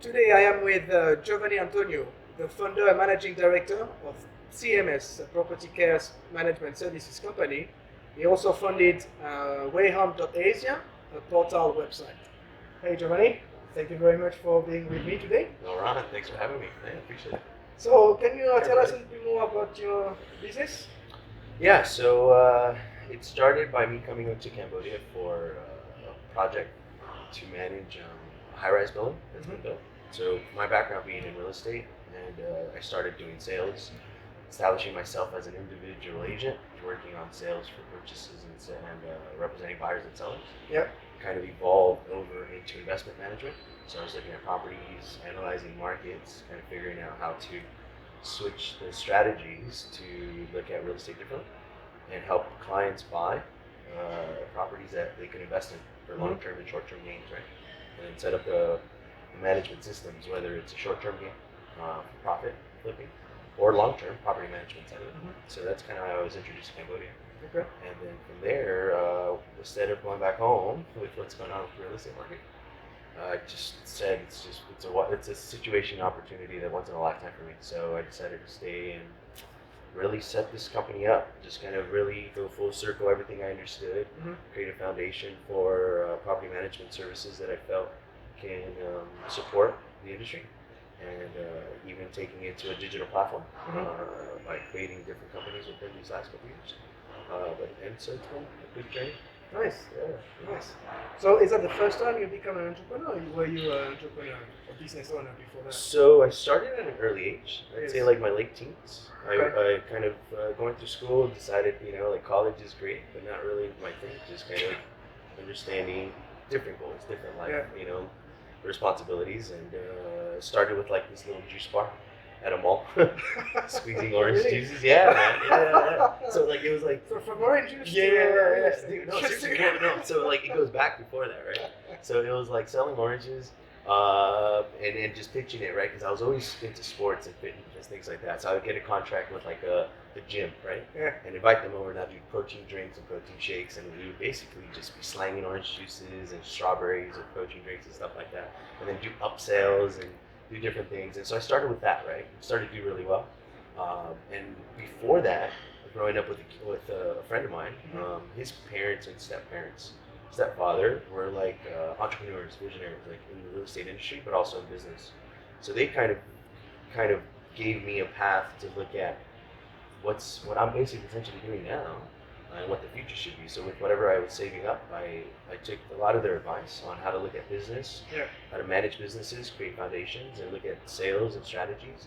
Today I am with Jovany Antonio, the founder and managing director of CMS Property Management Services Company. He also founded Wayhome.asia, a portal website. Hey Jovany, thank you very much for being with me today. No, Ron, thanks for having me. I appreciate it. So can you tell us a little bit more about your business? Yeah, so it started by me coming out to Cambodia for a project to manage a high-rise building that's been built. So my background being in real estate, and I started doing sales, establishing myself as an individual agent, working on sales for purchases and representing buyers and sellers. Yep. Kind of evolved over into investment management. So I was looking at properties, analyzing markets, kind of figuring out how to switch the strategies to look at real estate differently and help clients buy properties that they can invest in for long-term and short-term gains, right? And then set up the management systems, whether it's a short-term gain, profit flipping, or long-term property management side of it. So that's kind of how I was introduced to Cambodia. Okay. And then from there, instead of going back home with what's going on with the real estate market, I just said it's a situation opportunity that once in a lifetime for me. So I decided to stay and really set this company up. Just kind of really go full circle everything I understood, create a foundation for property management services that I felt can support the industry, and even taking it to a digital platform by creating different companies within these last couple years. So it's been a good journey. Nice. Yeah. Nice. So is that the first time you become an entrepreneur, or were you an entrepreneur or business owner before that? So I started at an early age. I'd say like my late teens. Okay. I kind of going through school decided, like college is great, but not really my thing. Just kind of understanding different goals, different life, responsibilities, and started with like this little juice bar at a mall, squeezing orange juices. Yeah, man. Yeah. So like it was like from orange juice. Dude, no, seriously, no. So like it goes back before that, right? So it was like selling oranges, and just pitching it, right? Because I was always into sports and fitness and things like that. So I would get a contract with like the gym, right? Yeah. And invite them over and I'd do protein drinks and protein shakes, and we would basically just be slanging orange juices and strawberries and protein drinks and stuff like that, and then do upsells and do different things. And so I started with that, right? Started to do really well. And before that, growing up with a friend of mine, his parents and stepfather were like entrepreneurs, visionaries, like in the real estate industry, but also in business. So they kind of gave me a path to look at what I'm basically essentially doing now and what the future should be. So with whatever I was saving up, I took a lot of their advice on how to look at business, how to manage businesses, create foundations, and look at sales and strategies,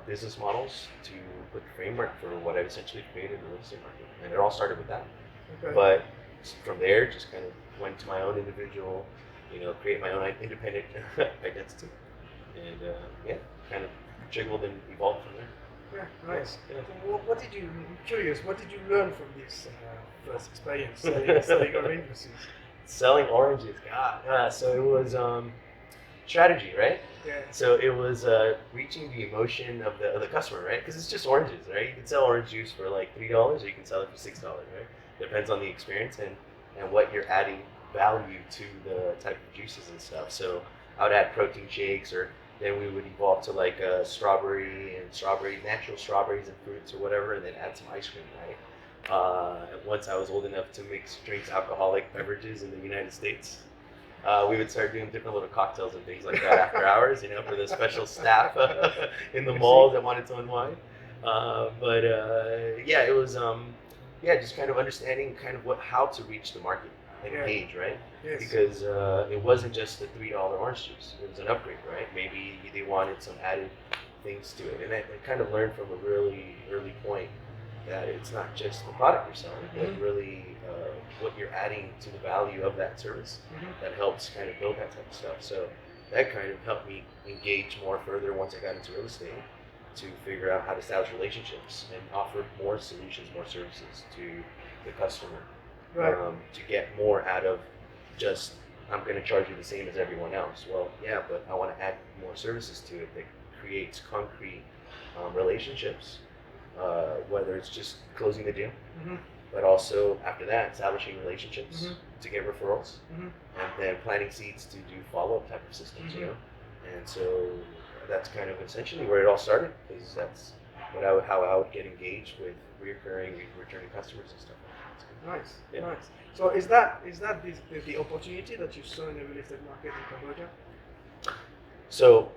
business models to put the framework for what I essentially created in the real estate market. And it all started with that. Okay. But from there, just kind of went to my own individual, create my own independent identity, and kind of jiggled and evolved from there. Yeah, nice. Yeah. So what did you? I'm curious. What did you learn from this first experience selling oranges? Selling oranges, God. So it was strategy, right? Yeah. So it was reaching the emotion of the customer, right? Because it's just oranges, right? You can sell orange juice for like $3, or you can sell it for $6, right? Depends on the experience and what you're adding value to the type of juices and stuff. So I would add protein shakes, or then we would evolve to like natural strawberries and fruits or whatever, and then add some ice cream, right? Once I was old enough to mix drinks, alcoholic beverages in the United States, we would start doing different little cocktails and things like that after hours, for the special staff in the malls that wanted to unwind. It was just kind of understanding kind of how to reach the market and engage, right? Yes. Because it wasn't just the $3 orange juice; it was an upgrade, right? Maybe they wanted some added things to it, and I kind of learned from a really early point that it's not just the product you're selling, but really what you're adding to the value of that service that helps kind of build that type of stuff. So that kind of helped me engage more further once I got into real estate, to figure out how to establish relationships and offer more solutions, more services to the customer, to get more out of just, I'm going to charge you the same as everyone else. Well, yeah, but I want to add more services to it that creates concrete relationships, whether it's just closing the deal, but also after that, establishing relationships to get referrals, and then planting seeds to do follow-up type of systems, And so that's kind of essentially where it all started, because that's how I would get engaged with returning customers and stuff like that. Nice, Yeah. nice. So is that the opportunity that you saw in the real estate market in Cambodia? So,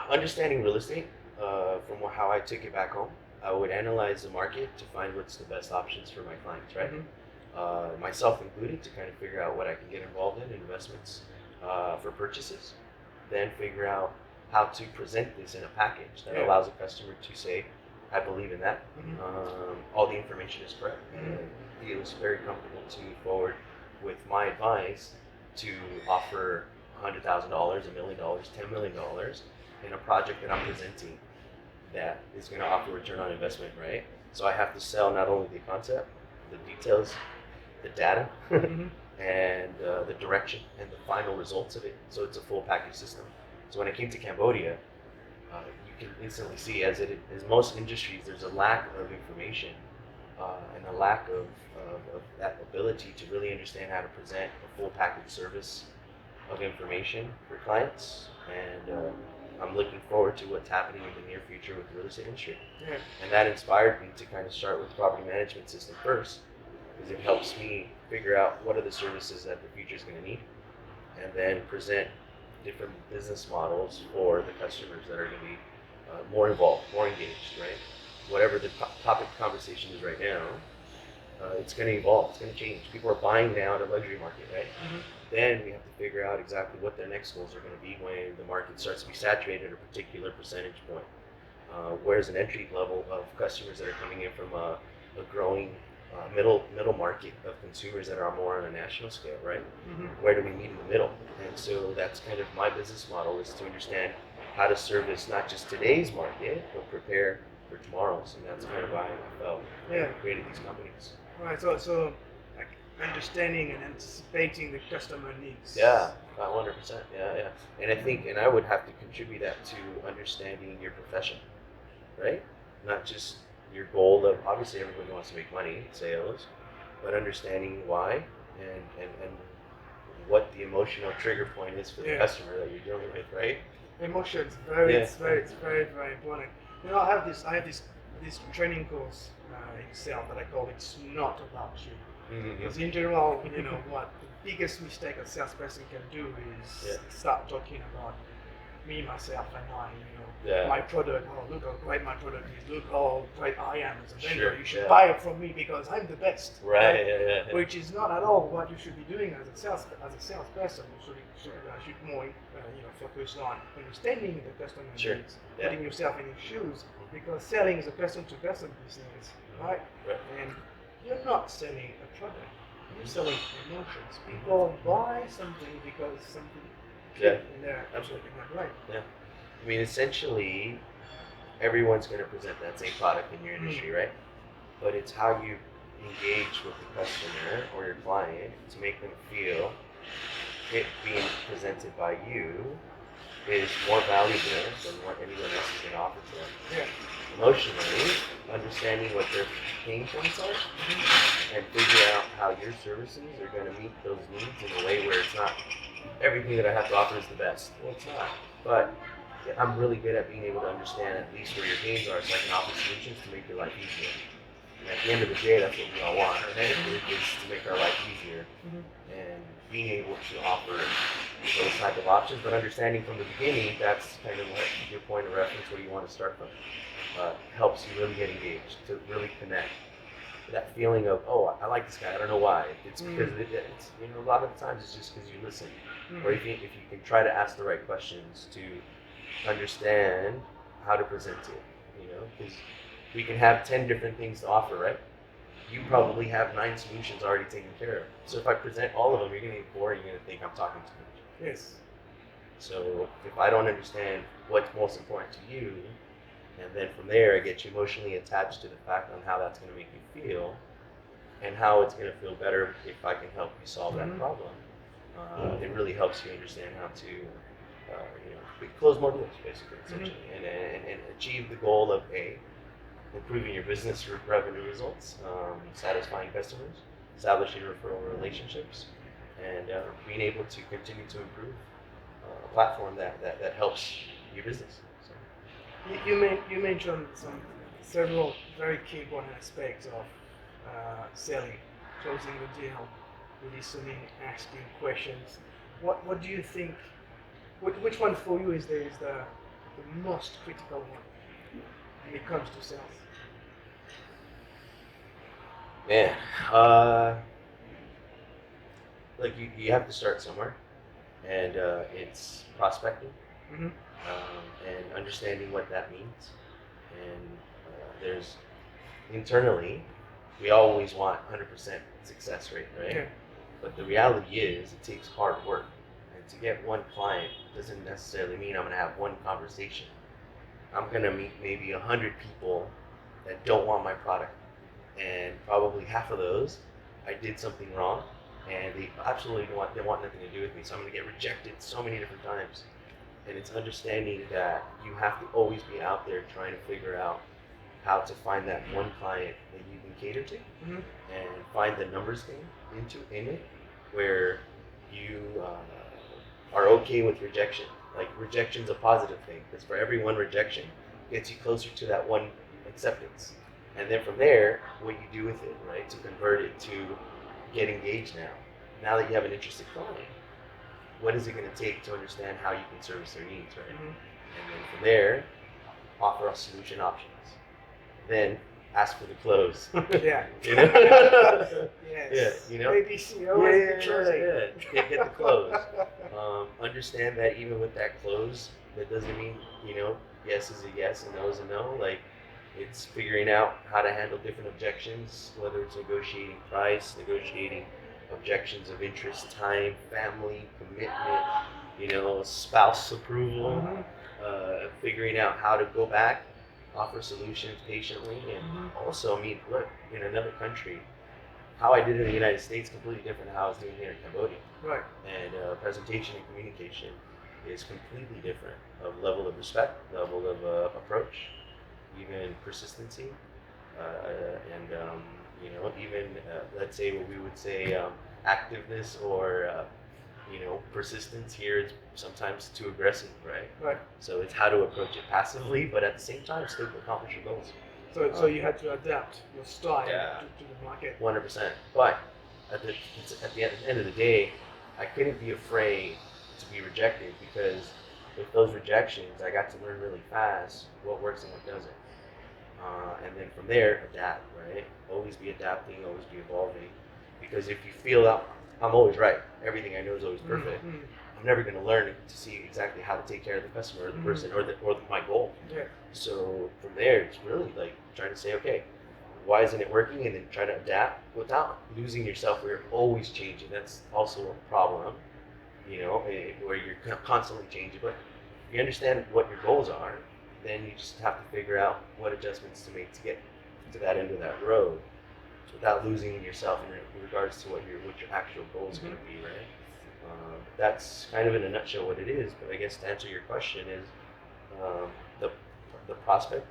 understanding real estate, from how I took it back home, I would analyze the market to find what's the best options for my clients, right? Myself included, to kind of figure out what I can get involved in investments for purchases, then figure out how to present this in a package that allows a customer to say, I believe in that. All the information is correct. And he was very comfortable to move forward with my advice to offer $100,000, $1 million, $10 million in a project that I'm presenting that is going to offer return on investment, right? So I have to sell not only the concept, the details, the data, and the direction and the final results of it. So it's a full package system. So when I came to Cambodia, you can instantly see, as most industries, there's a lack of information and a lack of that ability to really understand how to present a full package service of information for clients. And I'm looking forward to what's happening in the near future with the real estate industry. And that inspired me to kind of start with property management system first, because it helps me figure out what are the services that the future is going to need, and then present different business models for the customers that are going to be more involved, more engaged, right? Whatever the topic of conversation is right now, it's going to evolve, it's going to change. People are buying now in a luxury market, right? Then we have to figure out exactly what their next goals are going to be when the market starts to be saturated at a particular percentage point. Where's an entry level of customers that are coming in from a growing middle market of consumers that are more on a national scale, right? Where do we meet in the middle? And so that's kind of my business model, is to understand how to service not just today's market, but prepare for tomorrow's. And that's kind of why I felt created these companies. Right. So like understanding and anticipating the customer needs. Yeah, 100%. Yeah. And I think, and I would have to contribute that to understanding your profession, right? Not just your goal of, obviously everybody wants to make money, sales, but understanding why and what the emotional trigger point is for the customer that you're dealing with, right? Emotions, it's very important. You know, I have this training course in sales that I call "It's Not About You." Because in general, you know, what the biggest mistake a salesperson can do is start talking about me, myself, and I, my product. Oh, look how great my product is. Look how great I am as a vendor. You should buy it from me because I'm the best. Right. Which is not at all what you should be doing as a salesperson. You should more focus on understanding the customer needs, putting yourself in his shoes, because selling is a person-to-person business, right? And you're not selling a product. You're selling emotions. People buy something because something. Absolutely. Right. Yeah. I mean, essentially, everyone's going to present that same product in your industry, right? But it's how you engage with the customer or your client to make them feel it being presented by you is more valuable than what anyone else is going to offer to them. Emotionally, understanding what their pain points are, and figure out how your services are going to meet those needs in a way where it's not everything that I have to offer is the best. Well, it's not. But I'm really good at being able to understand at least where your pains are, so I can offer solutions to make your life easier. And at the end of the day, that's what we all want, right? Is to make our life easier. And being able to offer those type of options, but understanding from the beginning, that's kind of what your point of reference, where you want to start from, helps you really get engaged, to really connect. That feeling of, oh, I like this guy, I don't know why. It's because it's, a lot of the times it's just because you listen. Or if you can try to ask the right questions to understand how to present it, because we can have 10 different things to offer, right? You probably have 9 solutions already taken care of. So if I present all of them, you're going to get bored, you're going to think I'm talking too much. Yes. So if I don't understand what's most important to you, and then from there I get you emotionally attached to the fact on how that's going to make you feel, and how it's going to feel better if I can help you solve that problem, it really helps you understand how to close more deals, basically, essentially, and achieve the goal of improving your business revenue results, satisfying customers, establishing referral relationships, and being able to continue to improve a platform that helps your business. So. You mentioned several very key important aspects of selling, closing the deal, listening, asking questions. What do you think? Which one for you is the most critical one when it comes to sales? Man, like you have to start somewhere, and it's prospecting, Mm-hmm. and understanding what that means. And there's internally, we always want 100% success rate, right? Yeah. But the reality is, it takes hard work. And to get one client doesn't necessarily mean I'm going to have one conversation. I'm going to meet maybe 100 people that don't want my product. And probably half of those, I did something wrong, and they absolutely they want nothing to do with me. So I'm going to get rejected so many different times. And it's understanding that you have to always be out there trying to figure out how to find that one client that you can cater to, Mm-hmm. and find the numbers game in it, where you are okay with rejection. Like, rejection's a positive thing, because for every one rejection gets you closer to that one acceptance. And then from there, what you do with it, right, to convert it to get engaged now that you have an interested client, what is it going to take to understand how you can service their needs, right? Mm-hmm. And then from there, offer us solution options. Then ask for the close. Yeah. You know? Yes. Yeah, you know? ABC always Get the close. Understand that even with that close, that doesn't mean, yes is a yes and no is a no. Like, it's figuring out how to handle different objections, whether it's negotiating price, negotiating objections of interest, time, family, commitment, spouse approval, Mm-hmm. figuring out how to go back, offer solutions patiently, and Mm-hmm. also, look, in another country, how I did it in the United States completely different than how I was doing here in Cambodia. Right. And presentation and communication is completely different, of level of respect, level of approach, even persistency, and even let's say what we would say activeness or persistence. Here it's sometimes too aggressive, right? Right. So it's how to approach it passively, but at the same time still accomplish your goals. So you had to adapt your style Yeah. to the market. 100%. But at the end of the day, I couldn't be afraid to be rejected, because with those rejections, I got to learn really fast what works and what doesn't. And then from there, adapt, right? Always be adapting, always be evolving. Because if you feel that I'm always right, everything I know is always perfect, Mm-hmm. I'm never going to learn to see exactly how to take care of the customer or the person or my goal. Yeah. So from there, it's really like trying to say, okay, why isn't it working? And then try to adapt without losing yourself, where you're always changing. That's also a problem, where you're constantly changing. But if you understand what your goals are, then you just have to figure out what adjustments to make to get to that end of that road, without losing yourself in regards to what your actual goal is going to be, right? That's kind of in a nutshell what it is. But I guess to answer your question is the prospect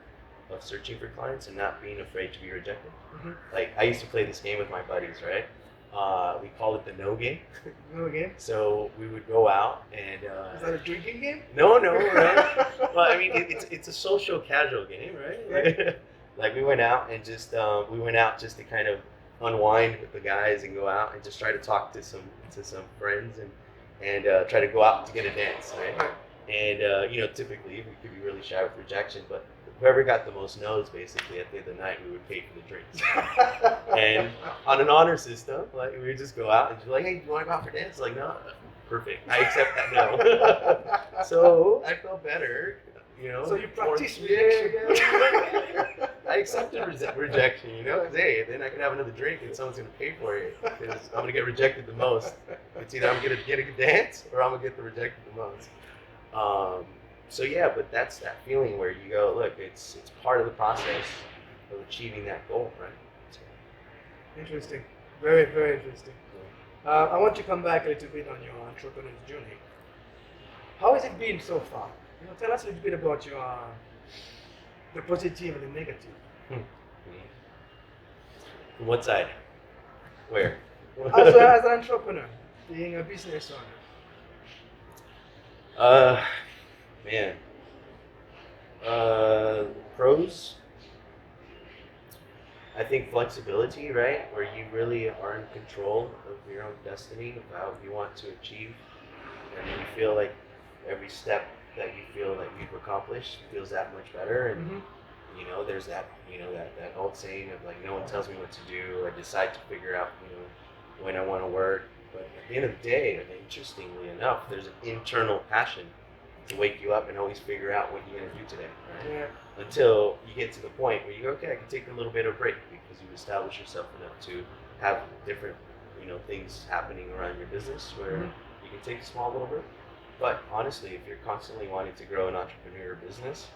of searching for clients and not being afraid to be rejected. Mm-hmm. Like, I used to play this game with my buddies, right? We call it the no game. No game? So we would go out and Is that a drinking game? No, right? Well, I mean, it's a social casual game, right? Like we went out and just to kind of unwind with the guys and go out and just try to talk to some friends and try to go out to get a dance, right? And typically we could be really shy with rejection, but whoever got the most no's, basically at the end of the night, we would pay for the drinks. And on an honor system, like, we would just go out and be like, hey, do you want to go out for dance? Like, no, perfect, I accept that no. So I felt better, So you practice rejection. I accepted rejection, because hey, then I can have another drink and someone's going to pay for it, because I'm going to get rejected the most. It's either I'm going to get a dance or I'm going to get the rejected the most. So yeah, but that's that feeling where you go, look, it's part of the process of achieving that goal, right? So. Interesting. Very, very interesting. I want to come back a little bit on your entrepreneur's journey. How has it been so far? Tell us a little bit about the positive and the negative. From what side? Where? As an entrepreneur, being a business owner. Uh, man. Uh, Pros, I think flexibility, right? Where you really are in control of your own destiny, of how you want to achieve, and you feel like every step that you feel that you've accomplished feels that much better. And Mm-hmm. there's that, that old saying of like, no one tells me what to do. I decide to figure out, when I want to work. But at the end of the day, interestingly enough, there's an internal passion to wake you up and always figure out what you're going to do today, right? Yeah. Until you get to the point where you go, okay, I can take a little bit of break because you establish yourself enough to have different, things happening around your business where Mm-hmm. you can take a small little break. But honestly, if you're constantly wanting to grow an entrepreneur business,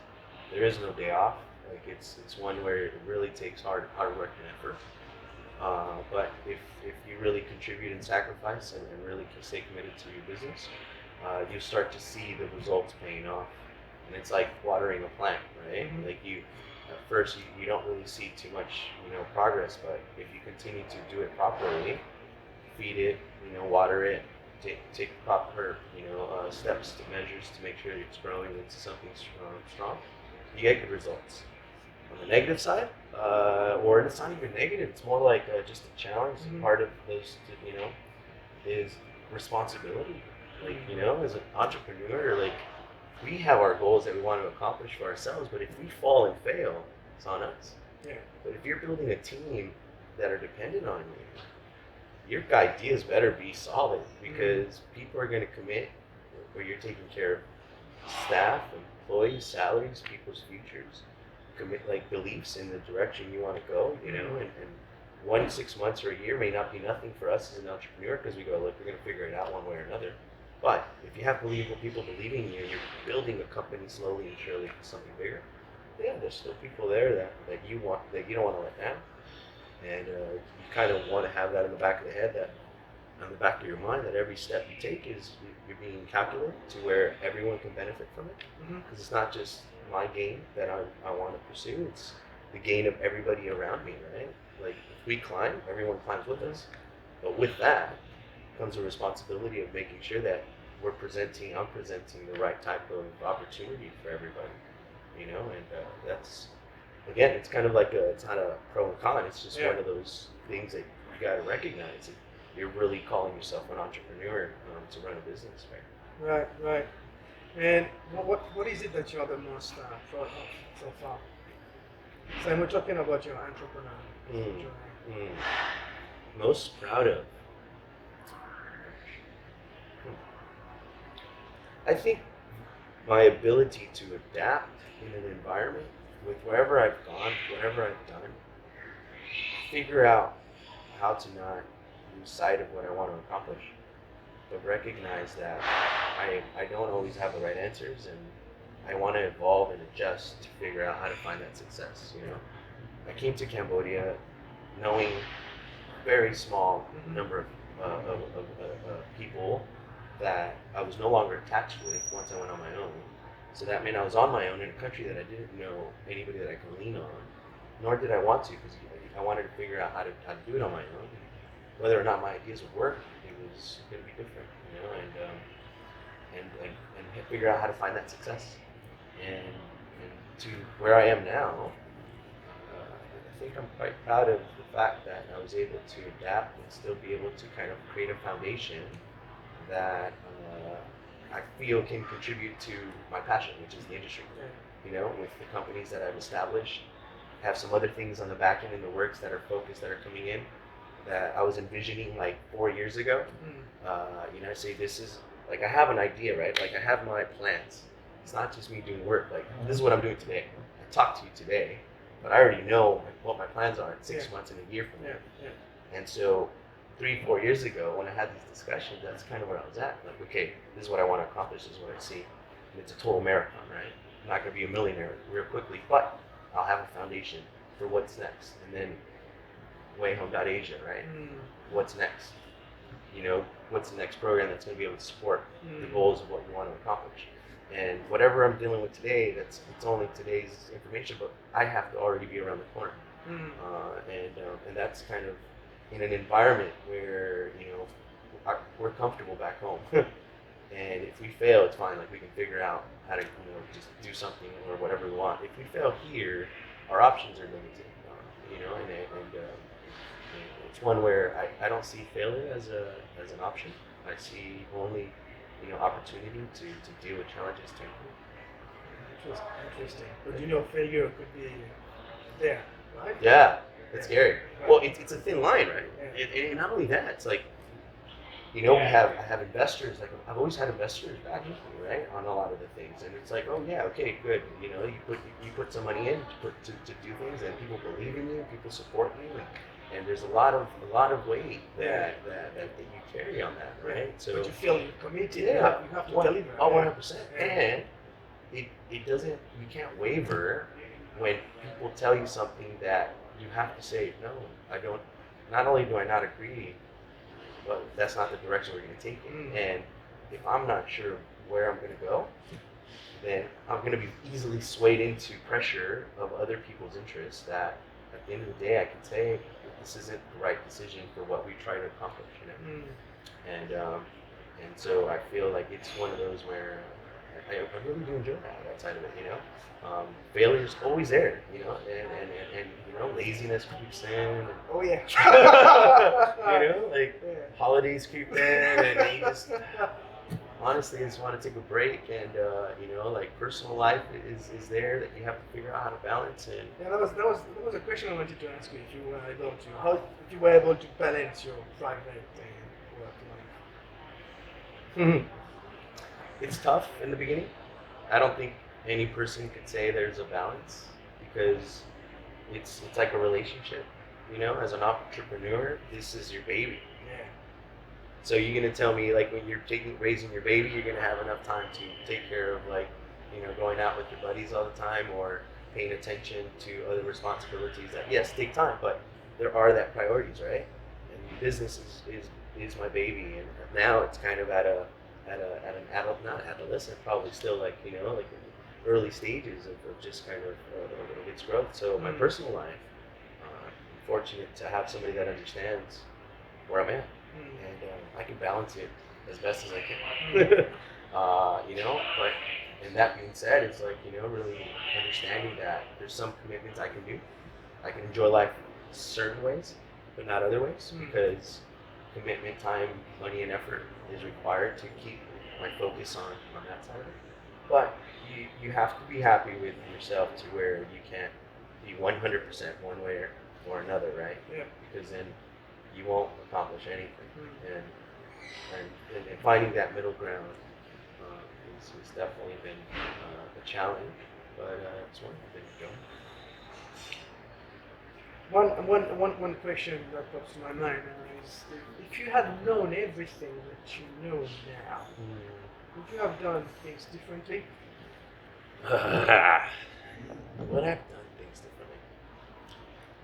there is no day off. Like it's one where it really takes hard work and effort. But if you really contribute and sacrifice and really stay committed to your business, you start to see the results paying off. And it's like watering a plant, right? Mm-hmm. Like at first you don't really see too much, progress, but if you continue to do it properly, feed it, water it, take proper, steps to measures to make sure it's growing into something strong, you get good results. On the negative side, or it's not even negative, it's more like just a challenge. Mm-hmm. Part of those, is responsibility. Like, as an entrepreneur, like we have our goals that we want to accomplish for ourselves, but if we fall and fail, it's on us. Yeah. But if you're building a team that are dependent on you, your ideas better be solid because people are going to commit where you're taking care of staff, employees, salaries, people's futures, commit like beliefs in the direction you want to go, and 6 months or a year may not be nothing for us as an entrepreneur because we go, look, we're going to figure it out one way or another. But if you have people believing in you, you're building a company slowly and surely for something bigger. Yeah, there's still people there that you don't want to let down, and you kind of want to have that in the back of the head, that on the back of your mind, that every step you take is you're being calculated to where everyone can benefit from it. Mm-hmm. Because it's not just my gain that I want to pursue; it's the gain of everybody around me, right? Like if we climb, everyone climbs with us. But with that comes a responsibility of making sure that I'm presenting the right type of opportunity for everybody, and that's, again, it's kind of like it's not a pro and con, it's just one of those things that you got to recognize that you're really calling yourself an entrepreneur to run a business, right? Right. And what is it that you are the most proud of so far? So we're talking about your entrepreneur journey. Most proud of? I think my ability to adapt in an environment with wherever I've gone, whatever I've done, figure out how to not lose sight of what I want to accomplish, but recognize that I don't always have the right answers, and I want to evolve and adjust to figure out how to find that success. I came to Cambodia knowing a very small number of people that I was no longer attached with once I went on my own. So that meant I was on my own in a country that I didn't know anybody that I could lean on, nor did I want to, because I wanted to figure out how to do it on my own. Whether or not my ideas would work, it was going to be different, and figure out how to find that success. And to where I am now, I think I'm quite proud of the fact that I was able to adapt and still be able to kind of create a foundation that I feel can contribute to my passion, which is the industry. With the companies that I've established, have some other things on the back end in the works that are focused, that are coming in, that I was envisioning like 4 years ago. I say this is, like, I have an idea, right? Like, I have my plans. It's not just me doing work. Like, this is what I'm doing today. I talked to you today, but I already know what my plans are in 6 months and a year from now. And so 3-4 years ago, when I had these discussions, that's kind of where I was at. Like, okay, this is what I want to accomplish. This is what I see. And it's a total marathon, right? I'm not going to be a millionaire real quickly, but I'll have a foundation for what's next. And then Wayhome.asia, right? What's next? What's the next program that's going to be able to support the goals of what you want to accomplish? And whatever I'm dealing with today, it's only today's information, but I have to already be around the corner. And that's kind of in an environment where we're comfortable back home. And if we fail, it's fine. Like we can figure out how to, just do something or whatever we want. If we fail here, our options are limited. It's one where I don't see failure as an option. I see only, opportunity to deal with challenges to improve. Interesting. But failure could be there, right? Yeah, it's scary. Right. Well, it's a thin line, right? Yeah. And not only that, it's like, I have investors. Like I've always had investors backing me, right, on a lot of the things, and it's like, oh yeah, okay, good. You put some money in to do things, and people believe in you, people support you, and there's a lot of weight that you carry on that, right? So but you feel you're committed. Yeah, you have to deliver. Oh, 100%. Yeah. And it doesn't. You can't waver when people tell you something that you have to say, no, I don't. Not only do I not agree, but that's not the direction we're going to take it. And if I'm not sure where I'm going to go, then I'm going to be easily swayed into pressure of other people's interests that at the end of the day I can say this isn't the right decision for what we try to accomplish, And so I feel like it's one of those where I really do enjoy that side of it, Failure's always there, and laziness creeps in. And, oh yeah. Holidays creep in, and you just honestly just want to take a break, and personal life is there that you have to figure out how to balance. And that was a question I wanted to ask you, if you were able to balance your private and work life. It's tough in the beginning. I don't think any person could say there's a balance, because it's like a relationship. As an entrepreneur, this is your baby. Yeah. So you're gonna tell me, like, when you're raising your baby, you're gonna have enough time to take care of, like, going out with your buddies all the time, or paying attention to other responsibilities that, yes, take time, but there are that priorities, right? And business is my baby, and now it's kind of at an not adolescent, probably still, like in early stages of just kind of its growth. So my personal life, I'm fortunate to have somebody that understands where I'm at, and I can balance it as best as I can. But and that being said, it's like, really understanding that there's some commitments I can do. I can enjoy life certain ways, but not other ways, because commitment, time, money, and effort is required to keep my focus on that side of it. But you have to be happy with yourself to where you can't be 100% one way or another, right? Yeah. Because then you won't accomplish anything. And finding that middle ground has definitely been a challenge, but it's one thing to go. One question that pops to my mind is, if you had known everything that you know now, would you have done things differently? Would I have done things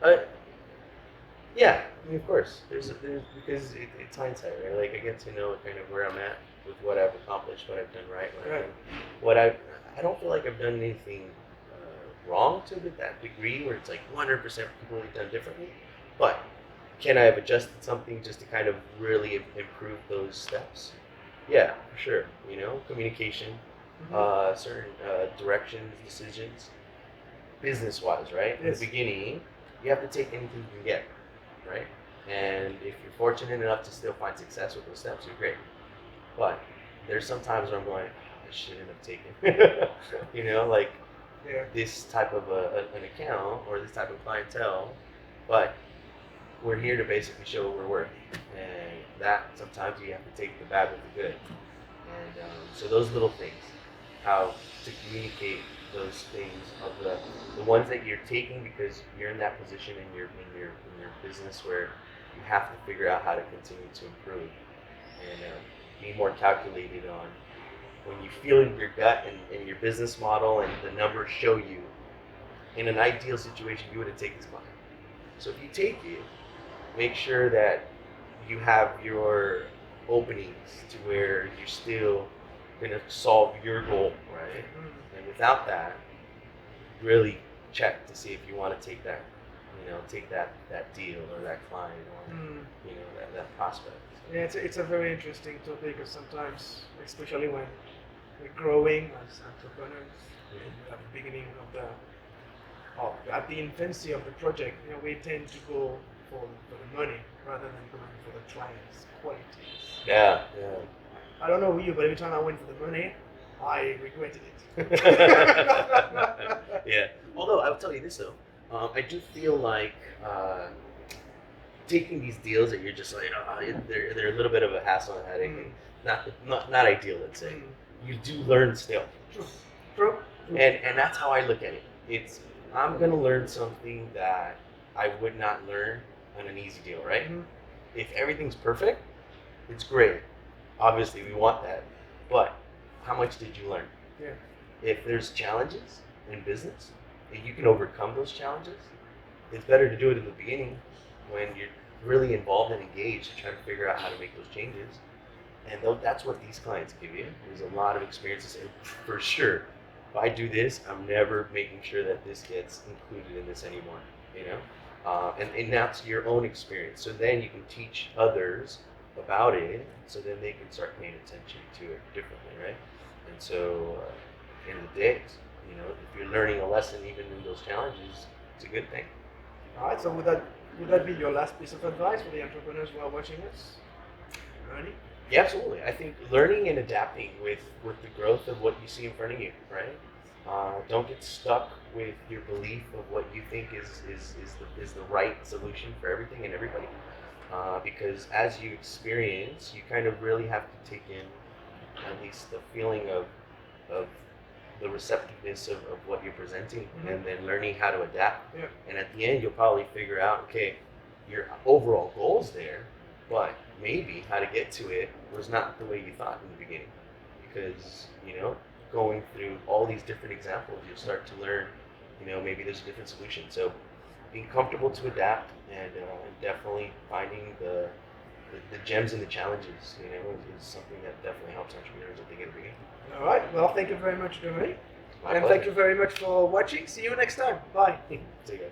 differently? Yeah, I mean, of course. There's because it's hindsight, right? Like, I get to know kind of where I'm at with what I've accomplished, what I've done right, I don't feel like I've done anything wrong to that degree where it's like 100% completely done differently. But can I have adjusted something just to kind of really improve those steps? Yeah, for sure. Communication, certain directions, decisions, business-wise, right? Yes. In the beginning, you have to take anything you can get, right? And if you're fortunate enough to still find success with those steps, you're great. But there's some times where I'm going, I shouldn't have taken, this type of an account or this type of clientele. But we're here to basically show what we're worth, and that sometimes you have to take the bad with the good. And so those little things, how to communicate those things of the ones that you're taking because you're in that position in your business where you have to figure out how to continue to improve, and be more calculated on when you feel in your gut and your business model and the numbers show you. In an ideal situation, you would have taken this money. So if you take it, make sure that you have your openings to where you're still going to solve your goal, right? And without that, really check to see if you want to take that, that deal or that client or that prospect. Yeah, it's a very interesting topic, because sometimes, especially when we're growing as entrepreneurs at the beginning of at the infancy of the project. We tend to go for the money rather than going for the client's qualities. Yeah. I don't know you, but every time I went for the money, I regretted it. Yeah. Although I will tell you this though, I do feel like taking these deals that you're just like, they're a little bit of a hassle and headache, not ideal. Let's say you do learn still. True. And that's how I look at it. I'm gonna learn something that I would not learn on an easy deal, right? Mm-hmm. If everything's perfect, it's great. Obviously, we want that. But how much did you learn? Yeah. If there's challenges in business and you can overcome those challenges, it's better to do it in the beginning when you're really involved and engaged to try to figure out how to make those changes. And that's what these clients give you. There's a lot of experiences, and for sure, if I do this, I'm never making sure that this gets included in this anymore. And that's your own experience. So then you can teach others about it, so then they can start paying attention to it differently, right? And so, in the days, if you're learning a lesson even in those challenges, it's a good thing. All right. So would that be your last piece of advice for the entrepreneurs who are watching us? Ready? Yeah, absolutely. I think learning and adapting with the growth of what you see in front of you, right? Don't get stuck with your belief of what you think is the right solution for everything and everybody. Because as you experience, you kind of really have to take in at least the feeling of the receptiveness of what you're presenting, and then learning how to adapt. Yeah. And at the end, you'll probably figure out, okay, your overall goal's there, but maybe how to get to it was not the way you thought in the beginning. Because, going through all these different examples, you'll start to learn, maybe there's a different solution. So being comfortable to adapt and definitely finding the gems and the challenges, is something that definitely helps entrepreneurs at the beginning. All right. Well, thank you very much, Jovany. My And pleasure. thank you very much for watching. See you next time. Bye. See you guys.